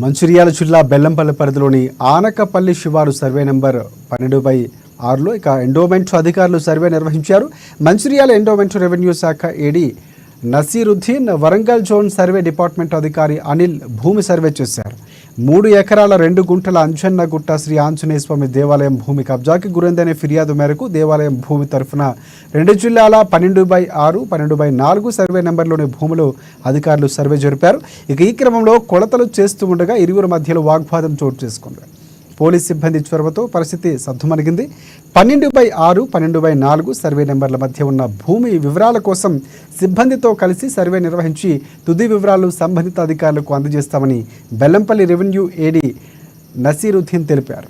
మంచిర్యాల జిల్లా బెల్లంపల్లి పరిధిలోని ఆనకపల్లి శివారు సర్వే నెంబర్ 12/6లో ఎండోమెంట్ అధికారులు సర్వే నిర్వహించారు. మంచిర్యాల ఎండోమెంట్ రెవెన్యూ శాఖ AD Naseeruddin, Warangal zone survey department అధికారి అనిల్ భూమి సర్వే చేశారు. 3 ఎకరాల 2 గుంటల అంజన్నగుట్ట శ్రీ ఆంజనేయ స్వామి దేవాలయం భూమి కబ్జాకి గురైందనే ఫిర్యాదు మేరకు దేవాలయం భూమి తరఫున 2 జిల్లాల 12/6, 12/4 సర్వే నెంబర్లోని భూములు అధికారులు సర్వే జరిపారు. ఈ క్రమంలో కొలతలు చేస్తూ ఉండగా ఇరువురి మధ్యలో వాగ్వాదం చోటు చేసుకుంది. పోలీస్ సిబ్బంది చొరవతో పరిస్థితి సద్దుమణిగింది. 12/6, 12/4 సర్వే నెంబర్ల మధ్య ఉన్న భూమి వివరాల కోసం సిబ్బందితో కలిసి సర్వే నిర్వహించి తుది వివరాలు సంబంధిత అధికారులకు అందజేస్తామని బెల్లంపల్లి రెవెన్యూ ఏడీ నసీరుద్దీన్ తెలిపారు.